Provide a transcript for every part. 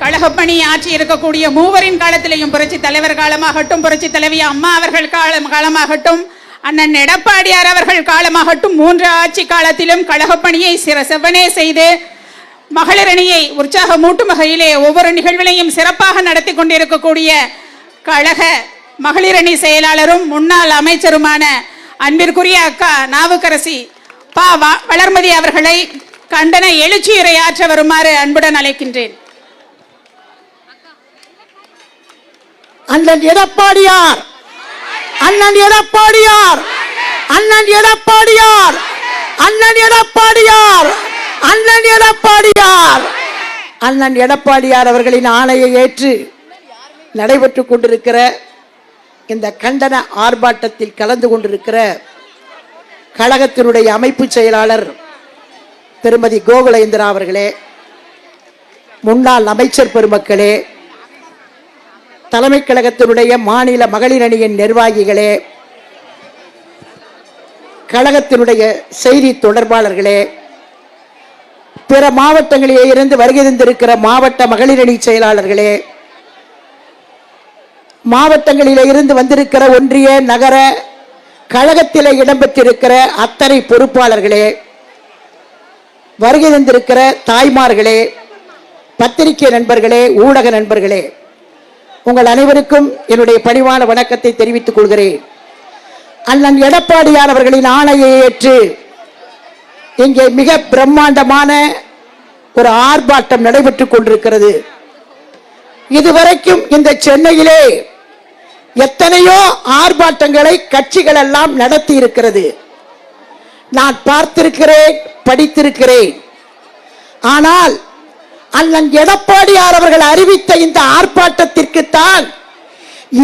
கழகப்பணி ஆற்றி இருக்கக்கூடிய மூவரின் காலத்திலேயும் புரட்சி தலைவர் காலமாகட்டும், புரட்சி தலைவி அம்மா அவர்கள் காலமாகட்டும், அண்ணன் எடப்பாடியார் அவர்கள் காலமாகட்டும், 3 ஆட்சி காலத்திலும் கழகப்பணியை செவ்வனே செய்து மகளிர் அணியை உற்சாகமூட்டும் வகையிலே ஒவ்வொரு நிகழ்விலையும் சிறப்பாக நடத்தி கொண்டிருக்கக்கூடிய கழக மகளிர் அணி செயலாளரும் முன்னாள் அமைச்சருமான அன்பிற்குரிய அக்கா நாவுக்கரசி பா வளர்மதி அவர்களை கண்டன எழுச்சியுரையாற்ற வருமாறு அன்புடன் அழைக்கின்றேன். அண்ணன் எடப்பாடியார், அண்ணன் எடப்பாடியார், அண்ணன் எடப்பாடியார், அண்ணன் எடப்பாடியார், அண்ணன் எடப்பாடியார், அண்ணன் எடப்பாடியார் அவர்களின் ஆணையை ஏற்று நடைபெற்றுக் கொண்டிருக்கிற இந்த கண்டன ஆர்ப்பாட்டத்தில் கலந்து கொண்டிருக்கிற கழகத்தினுடைய அமைப்பு செயலாளர் திருமதி கோகுலேந்திரா அவர்களே, முன்னாள் அமைச்சர் பெருமக்களே, தலைமை கழகத்தினுடைய மாநில மகளிர் அணியின் நிர்வாகிகளே, கழகத்தினுடைய செய்தி தொடர்பாளர்களே, பிற மாவட்டங்களிலே இருந்து வருகை தந்திருக்கிற மாவட்ட மகளிர் அணி செயலாளர்களே, மாவட்டங்களிலே இருந்து வந்திருக்கிற ஒன்றிய நகர கழகத்திலே இடம்பெற்றிருக்கிற அத்தனை பொறுப்பாளர்களே, வருகை தந்திருக்கிற தாய்மார்களே, பத்திரிகை நண்பர்களே, ஊடக நண்பர்களே, உங்கள் அனைவருக்கும் என்னுடைய பணிவான வணக்கத்தை தெரிவித்துக் கொள்கிறேன். அண்ணன் எடப்பாடியார் அவர்களின் ஆணையை ஏற்று இங்கே மிக பிரம்மாண்டமான ஒரு ஆர்ப்பாட்டம் நடைபெற்றுக் கொண்டிருக்கிறது. இதுவரைக்கும் இந்த சென்னையிலே எத்தனையோ ஆர்ப்பாட்டங்களை கட்சிகள் எல்லாம் நடத்தி இருக்கிறது. நான் பார்த்திருக்கிறேன், படித்திருக்கிறேன். ஆனால் அண்ணன் எடப்பாடியார் அவர்கள் அறிவித்த இந்த ஆர்ப்பாட்டத்திற்கு தான்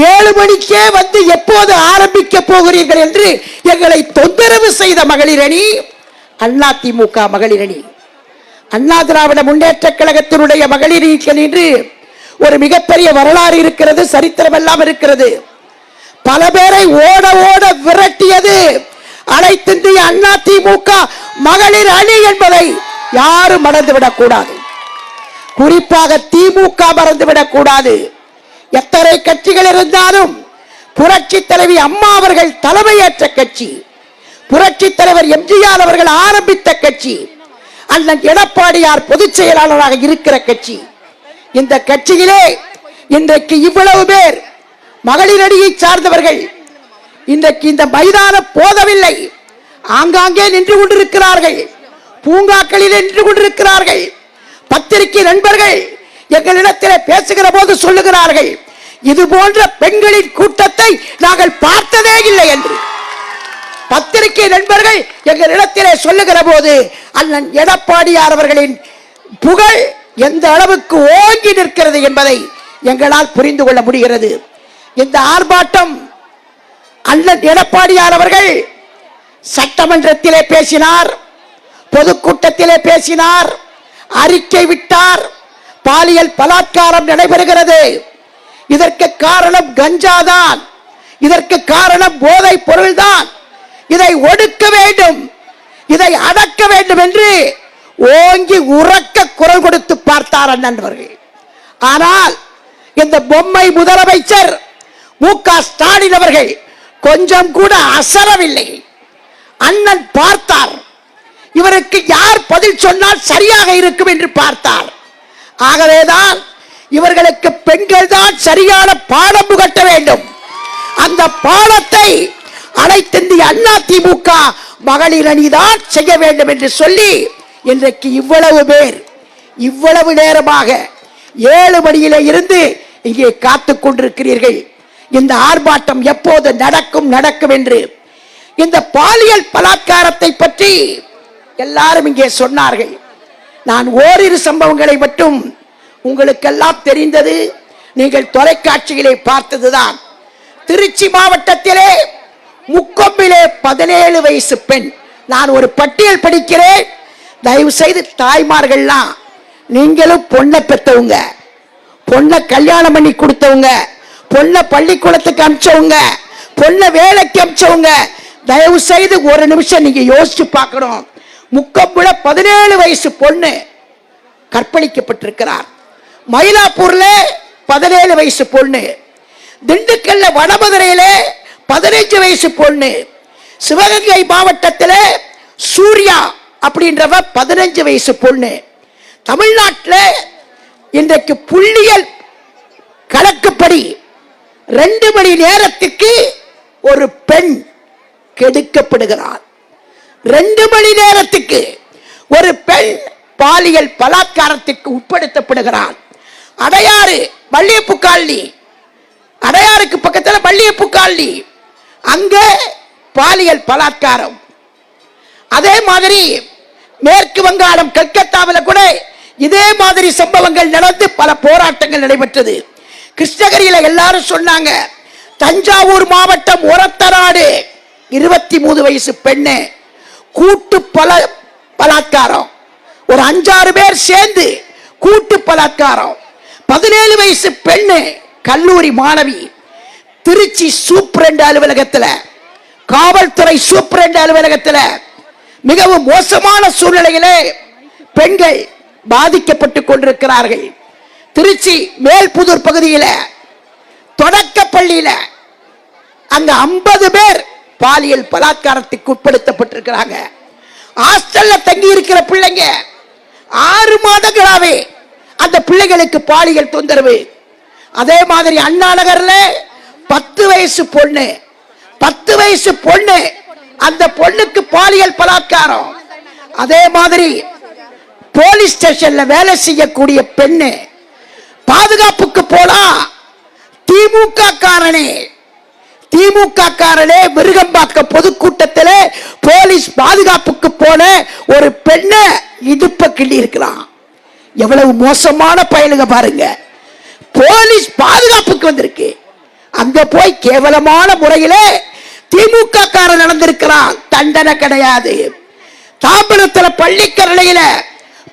7 மணிக்கே வந்து எப்போது ஆரம்பிக்க போகிறீர்கள் என்று எங்களை தொந்தரவு செய்த மகளிர் அணி அதிமுக மகளிர் அணி. அண்ணா திராவிட முன்னேற்ற கழகத்தினுடைய மகளிர் அணி என்று ஒரு மிகப்பெரிய வரலாறு இருக்கிறது, சரித்திரம் எல்லாம் இருக்கிறது. பல பேரை ஓட ஓட விரட்டியது அனைத்திந்திய அதிமுக மகளிர் அணி என்பதை யாரும் மறந்துவிடக் கூடாது. குறிப்பாக திமுக மறந்துவிடக் கூடாது. எத்தனை கட்சிகள் இருந்தாலும் புரட்சி தலைவி அம்மா அவர்கள் தலைமையேற்ற கட்சி, புரட்சி தலைவர் எம்ஜிஆர் அவர்கள் ஆரம்பித்த கட்சி, அண்ணன் எடப்பாடியார் பொதுச் செயலாளராக இருக்கிற கட்சி. இந்த கட்சியிலே இன்றைக்கு இவ்வளவு பேர் மகளிர் அணியை சார்ந்தவர்கள் இன்றைக்கு இந்த மைதானம் போதவில்லை, ஆங்காங்கே நின்று கொண்டிருக்கிறார்கள், பூங்காக்களில் நின்று கொண்டிருக்கிறார்கள். பத்திரிகை நண்பர்கள் எங்களிடத்தில் பேசுகிற போது சொல்லுகிறார்கள், இது போன்ற பெண்களின் கூட்டத்தை நாங்கள் பார்த்ததே இல்லை என்று. பத்திரிகை நண்பர்கள் எங்களிடத்திலே சொல்லுகிற போது அண்ணன் எடப்பாடியார் அவர்களின் புகழ் எந்த அளவுக்கு ஓங்கி நிற்கிறது என்பதை எங்களால் புரிந்து கொள்ள முடிகிறது. இந்த ஆர்ப்பாட்டம் அண்ணன் எடப்பாடியார் அவர்கள் சட்டமன்றத்திலே பேசினார், பொதுக்கூட்டத்திலே பேசினார், அறிக்கை விட்டார். பாலியல் பலாத்காரம் நடைபெறுகிறது, இதற்கு காரணம் கஞ்சாதான், இதற்கு காரணம் போதை பொருள்தான், இதை ஒடுக்க வேண்டும், இதை அடக்க வேண்டும் என்று ஓங்கி உறக்க குரல் கொடுத்து பார்த்தார் அண்ணன் அவர்கள். ஆனால் இந்த பொம்மை முதலமைச்சர் மு.க. ஸ்டாலின் அவர்கள் கொஞ்சம் கூட அசரவில்லை. அண்ணன் பார்த்தார், இவருக்கு யார் பதில் சொன்னால் சரியாக இருக்கும் என்று பார்த்தார். ஆகவேதான் இவர்களுக்கு பெண்கள் தான் சரியான பாடம் புகட்ட வேண்டும். அந்த பாடத்தை அனைத்திந்திய அதிமுக மகளிர் அணிதான் செய்ய வேண்டும் என்று சொல்லி இன்றைக்கு இவ்வளவு பேர் இவ்வளவு நேரமாக 7 மணியிலே இருந்து இங்கே காத்துக் கொண்டிருக்கிறீர்கள். இந்த ஆர்ப்பாட்டம் எப்போது நடக்கும் என்று. இந்த பாலியல் பலாத்காரத்தை பற்றி எல்லாரும் இங்கே சொன்னார்கள். நான் ஓரிரு சம்பவங்களை மட்டும் உங்களுக்கெல்லாம் தெரிந்தது, நீங்கள் தொலைக்காட்சியிலே பார்த்ததுதான். திருச்சி மாவட்டத்திலே முக்கொம்பிலே 17 வயசு பெண். நான் ஒரு பட்டியல் படிக்கிறேன், தயவு செய்து தாய்மார்கள்லாம், நீங்களும் பொண்ணை பெற்றவங்க, பொண்ணை கல்யாணம் பண்ணி கொடுத்தவங்க, பொண்ணை பள்ளிக்கூடத்துக்கு அனுப்பிச்சவங்க, பொண்ணை வேலைக்கு அனுப்பிச்சவங்க, தயவு செய்து ஒரு நிமிஷம் நீங்க யோசிச்சு பார்க்கணும். முக்கம்புல 17 வயசு பொண்ணு கற்பழிக்கப்பட்டிருக்கிறார். மயிலாப்பூர்ல 17 வயசு பொண்ணு, திண்டுக்கல்ல வடமதுரையில 15 வயசு பொண்ணு, சிவகங்கை மாவட்டத்தில் சூர்யா அப்படின்றவ 15 வயசு பொண்ணு. தமிழ்நாட்டில் இன்றைக்கு புள்ளியல் கணக்குப்படி 2 மணி நேரத்துக்கு ஒரு பெண் கெடுக்கப்படுகிறார். 2 மணி நேரத்துக்கு ஒரு பெண் பாலியல் பலாத்காரத்திற்கு உட்படுத்தப்படுகிறார். அடையாறு வள்ளியப்பு காலனி, அடையாருக்கு பக்கத்தில் வள்ளியப்பு காலனி, அங்க பாலியல் பலாத்காரம். அதே மாதிரி மேற்கு வங்காளம் கல்கத்தாவில் கூட இதே மாதிரி சம்பவங்கள் நடந்து பல போராட்டங்கள் நடைபெற்றது. கிருஷ்ணகிரியில எல்லாரும் சொன்னாங்க. தஞ்சாவூர் மாவட்டம் ஒரத்தநாடு 23 வயசு பெண்ணு கூட்டு பலாத்காரம், ஒரு 5-6 பேர் சேர்ந்து கூட்டு பலாத்காரம். 17 வயசு பெண்ணு கல்லூரி மாணவி திருச்சி சூப்பரண்ட் அலுவலகத்தில், காவல்துறை சூப்பரண்ட் அலுவலகத்தில் மிகவும் மோசமான சூழ்நிலையிலே பெண்கள் பாதிக்கப்பட்டுக் கொண்டிருக்கிறார்கள். திருச்சி மேல்புதூர் பகுதியில் தொடக்க பள்ளியில் அங்க 50 பேர் பாலியல் பலாத்காரத்துக்கு உட்படுத்தப்பட்டிருக்கிறாங்க. ஹாஸ்டல்ல தங்கி இருக்கிற பிள்ளைங்க 6 மாதங்களாவே அந்த பிள்ளைகளுக்கு பாலியல் தொந்தரவு. அதே மாதிரி அண்ணா நகர்ல 10 வயசு பொண்ணு, 10 வயசு பொண்ணு, அந்த பொண்ணுக்கு பாலியல் பலாத்காரம். அதே மாதிரி போலீஸ் ஸ்டேஷன்ல வேலை செய்யக்கூடிய பெண்ணு பாதுகாப்புக்கு போனா திமுக காரனே விருகம்பாக்க பொதுக்கூட்டத்தில் போலீஸ் பாதுகாப்புக்கு போன ஒரு பெண்ணை இடுப்ப கிள்ளி இருக்கிறான். எவ்வளவு மோசமான பயலுங்க பாருங்க. போலீஸ் பாதுகாப்புக்கு வந்திருக்கு, அங்க போய் கேவலமான முறையில திமுக காரன் நடந்திருக்கிறான். தண்டனை கிடையாது. தாம்பரத்தில் பள்ளிக்கரணையில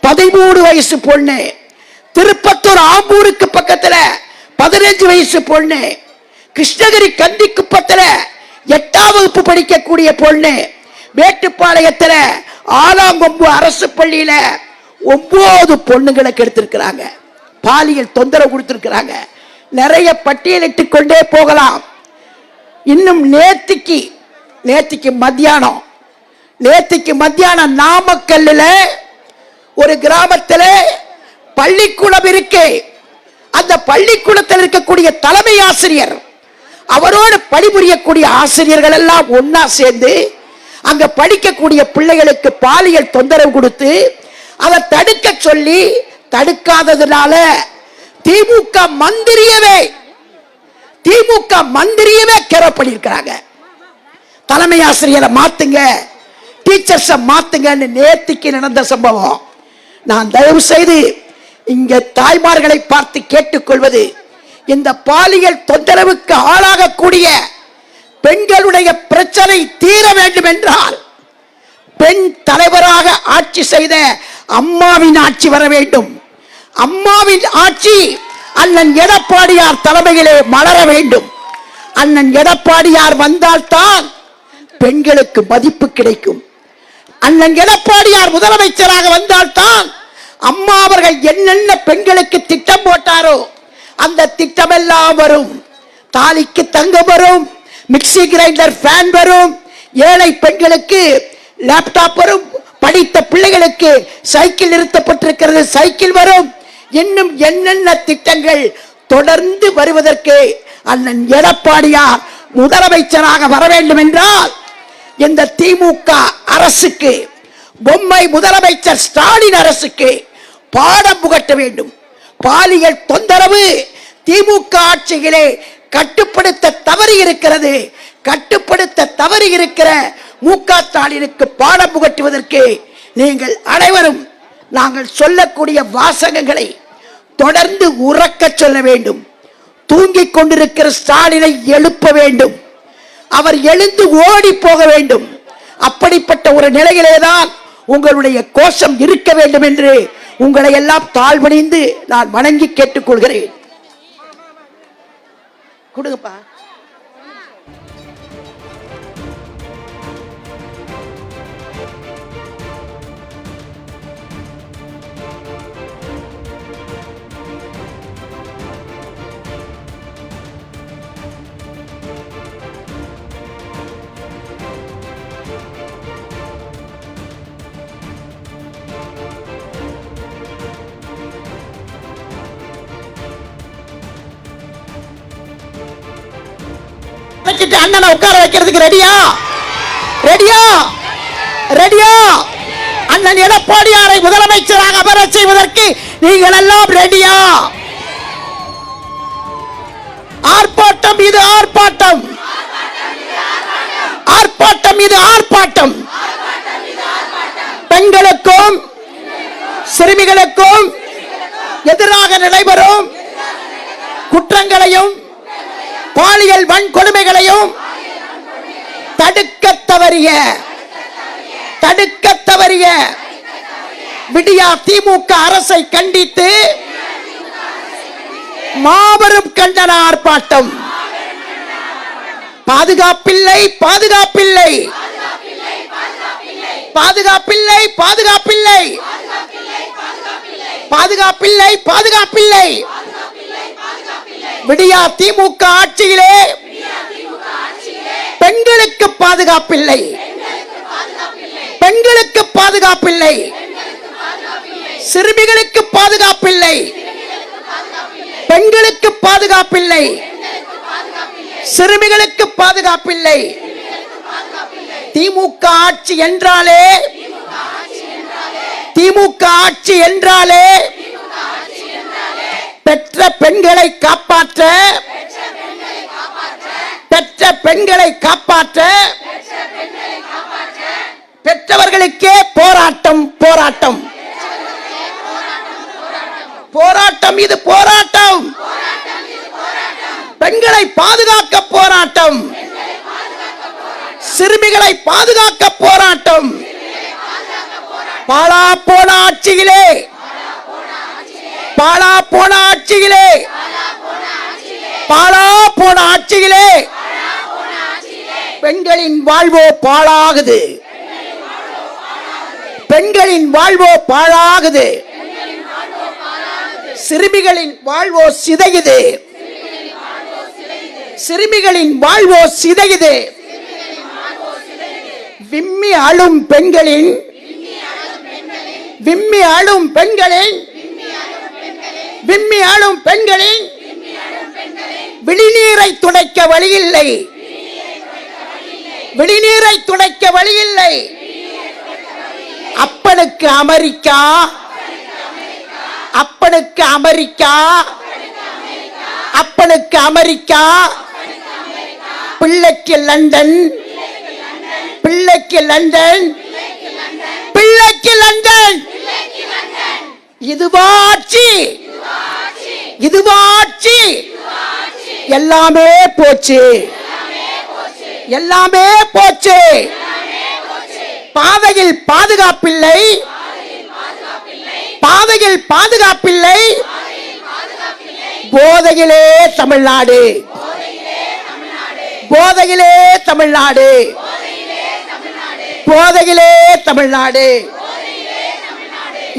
13 வயசு பொண்ணு, திருப்பத்தூர் ஆம்பூருக்கு பக்கத்தில் 15 வயசு பொண்ணு, கிருஷ்ணகிரி கந்திக்குப்பத்தில் 8ஆம் வகுப்பு படிக்கக்கூடிய பொண்ணு, மேட்டுப்பாளையத்தில் ஆலாங்கொம்பு அரசு பள்ளியில 9 பொண்ணுங்களுக்கு எடுத்திருக்கிறாங்க, பாலியல் தொந்தரவு கொடுத்திருக்கிறாங்க. நிறைய பட்டியலிட்டுக் கொண்டே போகலாம். இன்னும் நேத்திக்கு மத்தியானம் நாமக்கல்ல ஒரு கிராமத்தில் பள்ளிக்கூடம் இருக்கு. அந்த பள்ளிக்கூடத்தில் இருக்கக்கூடிய தலைமை ஆசிரியர், அவரோடு பணிபுரியக்கூடிய ஆசிரியர்கள் எல்லாம் ஒன்னா சேர்ந்து அங்க படிக்கக்கூடிய பிள்ளைகளுக்கு பாலியல் தொந்தரவு கொடுத்து அதை தடுக்க சொல்லி, தடுக்காததுனால திமுக மந்திரியவே கேரோ பண்ணியிருக்கிறாங்க. தலைமை ஆசிரியரை மாத்துங்க, டீச்சர்ஸை மாத்துங்கன்னு நேத்திக்கு நடந்த சம்பவம். நான் தயவு செய்து இங்க தாய்மார்களை பார்த்து கேட்டுக்கொள்வது, இந்த பாலியல் தொந்தரவுக்கு ஆளாகக்கூடிய பெண்களுடைய பிரச்சனை தீர வேண்டும் என்றால் பெண் தலைவராக ஆட்சி செய்த அம்மாவின் ஆட்சி வர வேண்டும். அம்மாவின் ஆட்சி அண்ணன் எடப்பாடியார் தலைமையிலே மலர வேண்டும். அண்ணன் எடப்பாடியார் வந்தால்தான் பெண்களுக்கு மதிப்பு கிடைக்கும். அண்ணன் எடப்பாடியார் முதலமைச்சராக வந்தால்தான் அம்மா அவர்கள் என்னென்ன பெண்களுக்கு திட்டம் போட்டாரோ அந்த திட்டம் எல்லாம் வரும். தாலிக்கு தங்கம் வரும், மிக்சி கிரைண்டர் ஃபேன் வரும், ஏழை பெண்களுக்கு லேப்டாப் வரும், படித்த பிள்ளைகளுக்கு சைக்கிள் நிறுத்தப்பட்டிருக்கிறது, சைக்கிள் வரும். இன்னும் என்னென்ன திட்டங்கள் தொடர்ந்து வருவதற்கு அண்ணன் எடப்பாடியார் முதலமைச்சராக வர வேண்டும் என்றால் இந்த திமுக அரசுக்கு, பொம்மை முதலமைச்சர் ஸ்டாலின் அரசுக்கு பாடம் புகட்ட வேண்டும். பாலியல் தொந்தரவு திமுக ஆட்சியிலே கட்டுப்படுத்த தவறி இருக்கிறது. கட்டுப்படுத்த தவறி இருக்கிற மு.க. ஸ்டாலினுக்கு பாடம் புகட்டுவதற்கு நீங்கள் அனைவரும் நாங்கள் சொல்லக்கூடிய வாசகங்களை தொடர்ந்து உறக்க சொல்ல வேண்டும். தூங்கிக் கொண்டிருக்கிற ஸ்டாலினை எழுப்ப வேண்டும். அவர் எழுந்து ஓடி போக வேண்டும். அப்படிப்பட்ட ஒரு நிலையிலேதான் உங்களுடைய கோஷம் இருக்க வேண்டும் என்று உங்களை எல்லாம் தாழ்வணிந்து நான் வணங்கி கேட்டுக்கொள்கிறேன். கொடுங்கப்பா. மாத்திட்டு அண்ணனை உட்கார வைக்கிறதுக்கு ரெடியா? ரெடியா? ரெடியா? அண்ணன் எடப்பாடியாரை முதலமைச்சராக அமர செய்வதற்கு நீங்கள் எல்லாம் ரெடியா? ஆர்ப்பாட்டம் இது ஆர்ப்பாட்டம், ஆர்ப்பாட்டம் இது ஆர்ப்பாட்டம். பெண்களுக்கும் சிறுமிகளுக்கும் எதிராக நடைபெறும் குற்றங்களையும் பாலியல் வன்கொடுமைகளையும் தடுக்க தவறிய விடியா திமுக அரசை கண்டித்து மாபெரும் கண்டன ஆர்ப்பாட்டம். பாதுகாப்பில்லை, பாதுகாப்பில்லை, பாதுகாப்பில்லை, பாதுகாப்பில்லை, பாதுகாப்பில்லை, பாதுகாப்பில்லை. விடியா திமுக ஆட்சியிலே பெண்களுக்கு பாதுகாப்பில்லை, பெண்களுக்கு பாதுகாப்பில்லை, சிறுமிகளுக்கு பாதுகாப்பில்லை, பெண்களுக்கு பாதுகாப்பில்லை, சிறுமிகளுக்கு பாதுகாப்பில்லை. திமுக ஆட்சி என்றாலே, திமுக ஆட்சி என்றாலே பெற்ற பெண்களை காப்பாற்ற, பெற்ற பெண்களை காப்பாற்ற பெற்றவர்களுக்கே போராட்டம், போராட்டம், போராட்டம் இது போராட்டம். பெண்களை பாதுகாக்க போராட்டம், சிறுமிகளை பாதுகாக்க போராட்டம். பாழா போன ஆட்சியிலே, பாழா போன ஆட்சியிலே, பாழா போன ஆட்சியிலே பெண்களின் வாழ்வோ பாழாகுது, பெண்களின் வாழ்வோ பாழாகுது, சிறுமிகளின் வாழ்வோ சிதையுது, சிறுமிகளின் வாழ்வோ சிதையுது. விம்மி அழும் பெண்களின், விம்மி அழும் பெண்களின், விம்மி அழும் பெண்களின் விழிநீரை துடைக்க வழியில்லை, விழிநீரை துடைக்க வழியில்லை. அப்பனுக்கு அமெரிக்கா, அப்பனுக்கு அமெரிக்கா, அப்பனுக்கு அமெரிக்கா, பிள்ளைக்கு லண்டன், பிள்ளைக்கு லண்டன், பிள்ளைக்கு லண்டன். இதுவாட்சி, இதுவாட்சி. எல்லாமே போச்சு, எல்லாமே போச்சு. பாதையில் பாதுகாப்பில்லை, பாதையில் பாதுகாப்பில்லை. போதையிலே தமிழ்நாடு, போதையிலே தமிழ்நாடு, போதையிலே தமிழ்நாடு.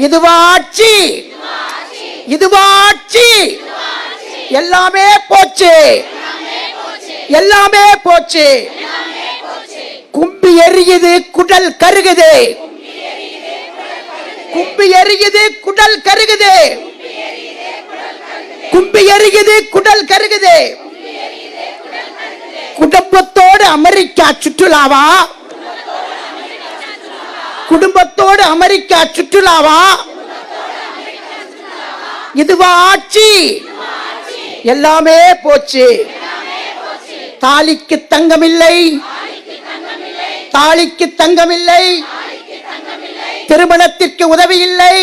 இதுவாட்சி, இதுவாட்சி. எல்லாமே போச்சு, எல்லாமே போச்சு. கும்பி எரியுது, குடல் கருகுது, கும்பி எரியுது, குடல் கருகுது, கும்பி எரியுது, குடல் கருகுது. குடும்பத்தோடு அமெரிக்கா சுற்றுலாவா, குடும்பத்தோடு அமெரிக்கா சுற்றுலாவா. இதுவா ஆட்சி? எல்லாமே போச்சு. தாலிக்கு தங்கமில்லை, தாலிக்கு தங்கமில்லை, திருமணத்திற்கு உதவி இல்லை,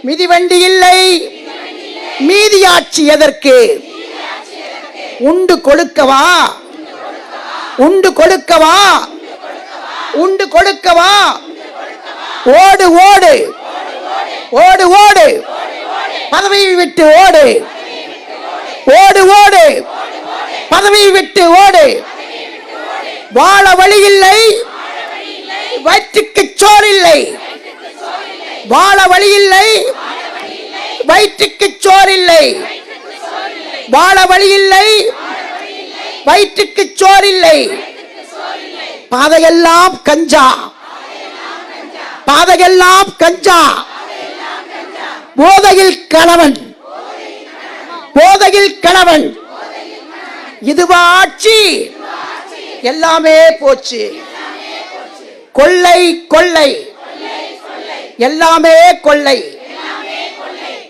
மிதிவண்டி இல்லை. மீதி ஆட்சி எதற்கு? உண்டு கொடுக்கவா, உண்டு கொடுக்கவா, உண்டு கொடுக்கவா. ஓடு ஓடு, ஓடு ஓடு, பதவியை விட்டு ஓடு, ஓடு ஓடு, பதவியை விட்டு ஓடு. வாழ வழி இல்லை, வயிற்றுக்கு சோறு இல்லை. வாழ வழி இல்லை, வயிற்றுக்கு சோறு இல்லை. வாழ வழி இல்லை, வயிற்றுக்கு சோறு இல்லை. பாதையெல்லாம் கஞ்சா, பாதையெல்லாம் கஞ்சா. போதையில் கணவன், போதையில் கணவன். இதுவா ஆட்சி? எல்லாமே போச்சு. கொள்ளை கொள்ளை எல்லாமே கொள்ளை.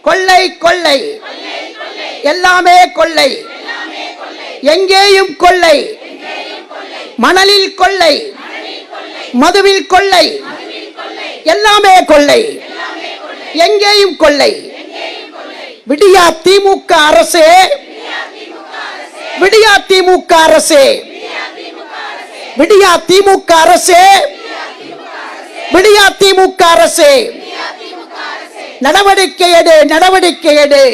கொள்ளை கொள்ளை எல்லாமே கொள்ளை. எங்கேயும் கொள்ளை. மணலில் கொள்ளை, மதுவில் கொள்ளை, எல்லாமே கொள்ளை. எங்கேயும் கொள்ளை. விடியா திமுக அரசே, விடியா திமுக அரசே, விடியா திமுக அரசே, விடியா திமுக அரசே, நடவடிக்கை எடு, நடவடிக்கை எடு,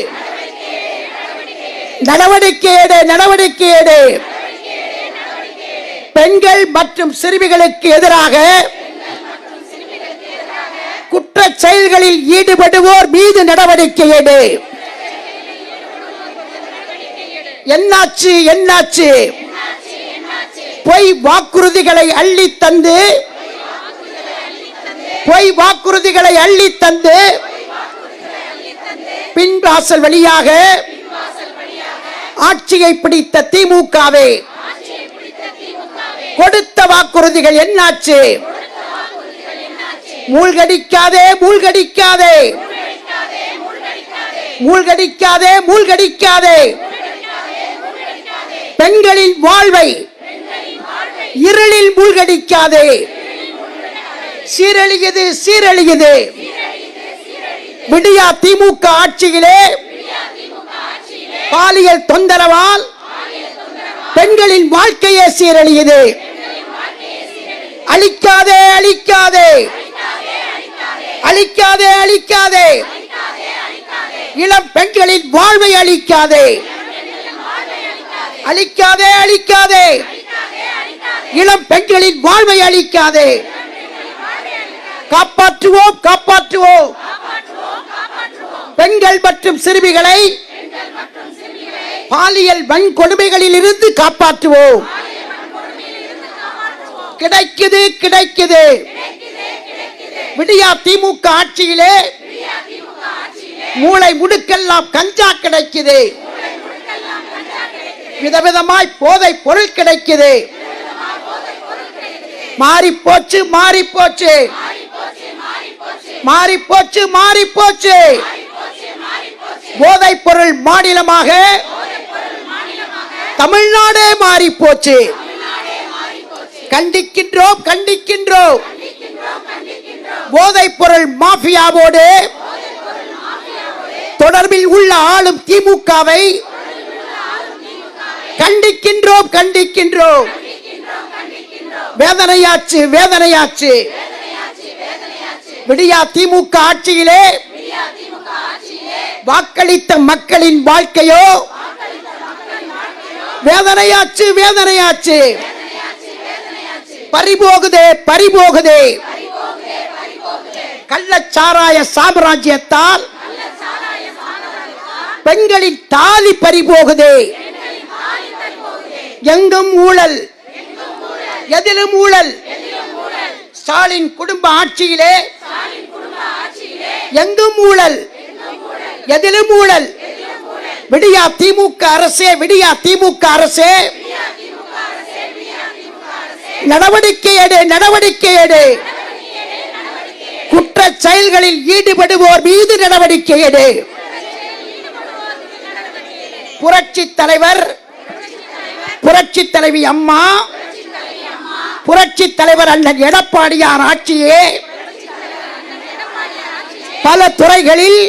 நடவடிக்கை எடு, நடவடிக்கை எடு. பெண்கள் மற்றும் சிறுமிகளுக்கு எதிராக குற்ற செயல்களில் ஈடுபடுவோர் மீது நடவடிக்கை எடு. என்னாச்சு என்னாச்சு? பொய் வாக்குறுதிகளை அள்ளி தந்து, பொய் வாக்குறுதிகளை அள்ளி தந்து பின்வாசல் வழியாக ஆட்சியை பிடித்த திமுகவே, கொடுத்த வாக்குறுதிகள் என்னாச்சு? மூழ்கடிக்காதே, மூழ்கடிக்காதே, மூழ்கடிக்காதே, மூழ்கடிக்காதே. பெண்களின் வாழ்வை இருளில் மூழ்கடிக்காதே. சீரழியது, சீரழியது. விடியா திமுக ஆட்சியிலே பாலியல் தொந்தரவால் பெண்களின் வாழ்க்கையே சீரழியது. அழிக்காதே, அழிக்காதே, அழிக்காதே, அழிக்காதே. இளம் பெண்களின் வாழ்வை அழிக்காதே, அழிக்காதே, அழிக்காதே. இளம் பெண்களின் வாழ்வை அழிக்காதே. காப்பாற்றுவோம், காப்பாற்றுவோம். பெண்கள் மற்றும் சிறுமிகளை பாலியல் வன்கொடுமைகளில் இருந்து காப்பாற்றுவோம். கிடைக்குது, கிடைக்குது. விடியா திமுக ஆட்சியிலே மூளை முடுக்கெல்லாம் கஞ்சா கிடைக்குது. விதவிதமாய் போதை பொருள் கிடைக்குது. மாறி போச்சு, மாறி போச்சு, மாறி போச்சு, மாறி போச்சு. போதை பொருள் மாநிலமாக தமிழ்நாடே மாறி போச்சு. கண்டிக்கின்றோம், கண்டிக்கின்றோம். போதை பொருள் மாஃபியாவோடு தொடர்பில் உள்ள ஆளும் திமுகவை கண்டிக்கின்றோம், கண்டிக்கின்றோம். வேதனையாச்சு, வேதனையாச்சு. விடியா திமுக ஆட்சியிலே வாக்களித்த மக்களின் வாழ்க்கையோ வேதனையாச்சு, வேதனையாச்சு. பறிபோகுதே, பறிபோகுதே. கள்ளச்சாராய சாம்ராஜ்யத்தால் பெண்களின் தாலி பறிபோகுதே. எங்கும் ஊழல், எதிலும் ஊழல். ஸ்டாலின் குடும்ப ஆட்சியிலே எங்கும் ஊழல், எதிலும் ஊழல். விடியா திமுக அரசே, விடியா திமுக அரசே, நடவடிக்கை எடு, நடவடிக்கை எடு. குற்ற செயல்களில் ஈடுபடுவோர் மீது நடவடிக்கை எடு. புரட்சி தலைவர், புரட்சி தலைவி அம்மா, புரட்சி தலைவர் அண்ணன் எடப்பாடியார் ஆட்சியே பல துறைகளில்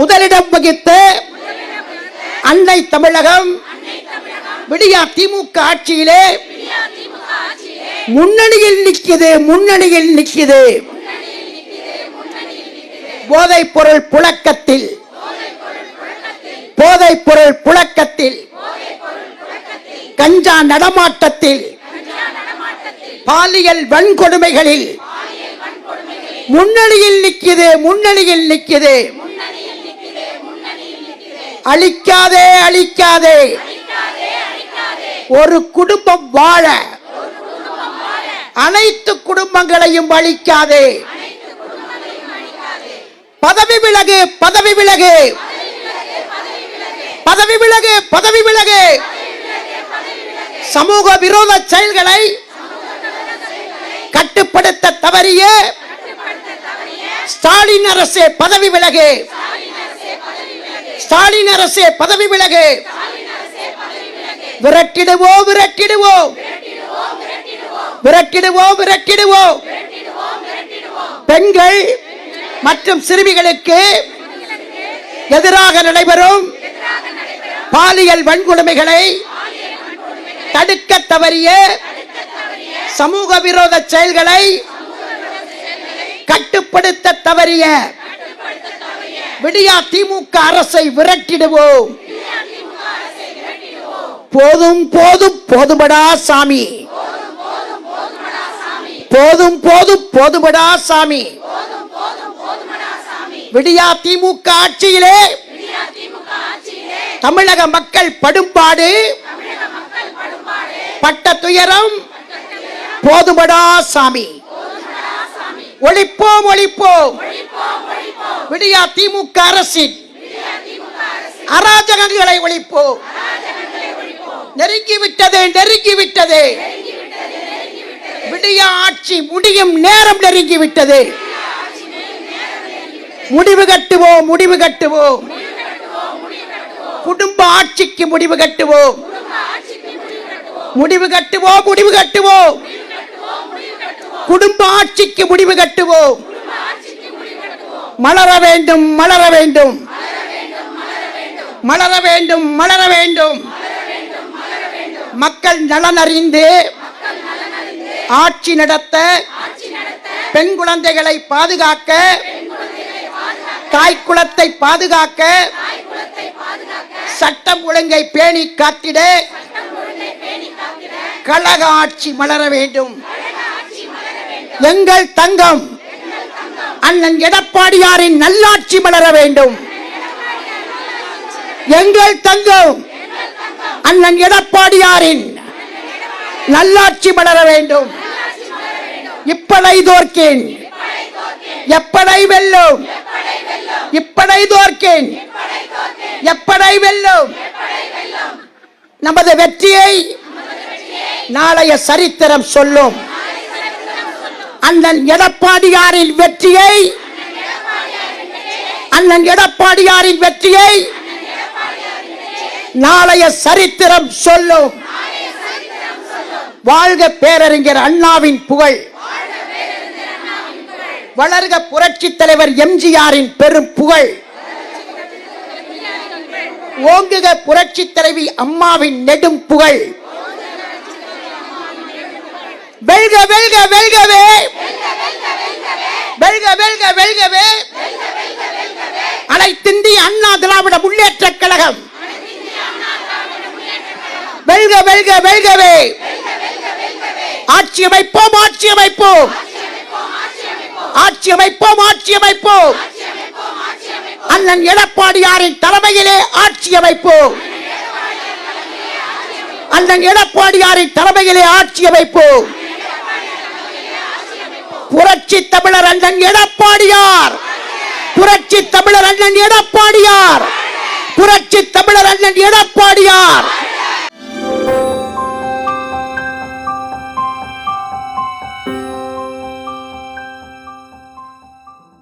முதலிடம் வகித்து அன்னை தமிழகம் விடியா திமுக ஆட்சியிலே முன்னணியில் நிற்குது, முன்னணியில் நிற்குது. போதைப் பொருள் புழக்கத்தில், போதைப் பொருள் புழக்கத்தில், கஞ்சா நடமாட்டத்தில், பாலியல் வன்கொடுமைகளில் முன்னணியில் நிற்குது, முன்னணியில் நிற்குது. அழிக்காதே, அழிக்காதே. ஒரு குடும்பம் வாழ அனைத்து குடும்பங்களையும் அழிக்காதே. பதவி விலகு, பதவி விலகு, பதவி விலகு, பதவி விலகு. சமூக விரோத செயல்களை கட்டுப்படுத்த தவறிய ஸ்டாலின் அரசே பதவி விலகு. ஸ்டாலின் அரசே பதவி விலகு. விரட்டிடுவோம் விரட்டிடுவோம் விரட்டிடுவோம் விரட்டிடுவோம். பெண்கள் மற்றும் சிறுமிகளுக்கு எதிராக நடைபெறும் பாலியல் வன்கொடுமைகளை தடுக்க தவறிய சமூக விரோத செயல்களை கட்டுப்படுத்த தவறிய விடியா திமுக அரசை விரட்டிடுவோம். போதும் போதும் போதுமடா சாமி. போதும் போதும் போதுமடா சாமி. விடியா திமுக ஆட்சியிலே தமிழக மக்கள் படும்பாடு பட்ட துயரம் போதுமடா சாமி. ஒழிப்போம் ஒழிப்போம் விடியா திமுக அரசின் அராஜகங்களை ஒழிப்போம். நெருங்கிவிட்டது நெருங்கிவிட்டது. விடியா ஆட்சி முடியும் நேரம் நெருங்கிவிட்டது. முடிவு கட்டுவோம் முடிவு கட்டுவோம். குடும்ப ஆட்சிக்கு முடிவு கட்டுவோம். முடிவு கட்டுவோம் முடிவு கட்டுவோம். குடும்ப ஆட்சிக்கு முடிவு கட்டுவோம். மலர வேண்டும் மலர வேண்டும் மலர வேண்டும் மலர வேண்டும். மக்கள் நலன் அறிந்து ஆட்சி நடத்த, பெண் குழந்தைகளை பாதுகாக்க, தாய் குலத்தை பாதுகாக்க, சட்டம் ஒழுங்கை பேணி காத்திட கழக ஆட்சி மலர வேண்டும். எங்கள் தங்கம் அண்ணன் எடப்பாடியாரின் நல்லாட்சி மலர வேண்டும். எங்கள் தங்கம் அண்ணன் எடப்பாடியாரின் நல்லாட்சி மலர வேண்டும். இப்படை தோற்கேன் எப்படை வெல்லும். இப்படை தோற்கேன் எப்படை வெல்லும். நமது வெற்றியை நாளைய சரித்திரம் சொல்லும். அண்ணன் எடப்பாடியாரின் வெற்றியை அண்ணன் எடப்பாடியாரின் வெற்றியை நாளைய சரித்திரம் சொல்லும். வாழ்க பேரறிஞர் அண்ணாவின் புகழ். வளர்க புரட்சி தலைவர் எம்ஜிஆரின் பெரும் புகழ். ஓங்குக புரட்சி தலைவி அம்மாவின் நெடும் புகழ். வெல்க வெல்க வெல்கவே வெல்க வெல்க வெல்கவே அனைத்திந்திய அண்ணா திராவிட முன்னேற்ற கழகம். வெல்க வெல்க வெல்கவே. ஆட்சி அமைப்போம் ஆட்சி அமைப்போம் ஆட்சி அமைப்போம் ஆட்சி அமைப்போம். அண்ணன் எடப்பாடியாரின் தலைமையிலே ஆட்சி அமைப்போம். அண்ணன் எடப்பாடியாரின் தலைமையிலே ஆட்சி அமைப்போம். புரட்சி தமிழர் அண்ணன் எடப்பாடியார். புரட்சி தமிழர் அண்ணன் எடப்பாடியார். புரட்சி தமிழர் அண்ணன் எடப்பாடியார்.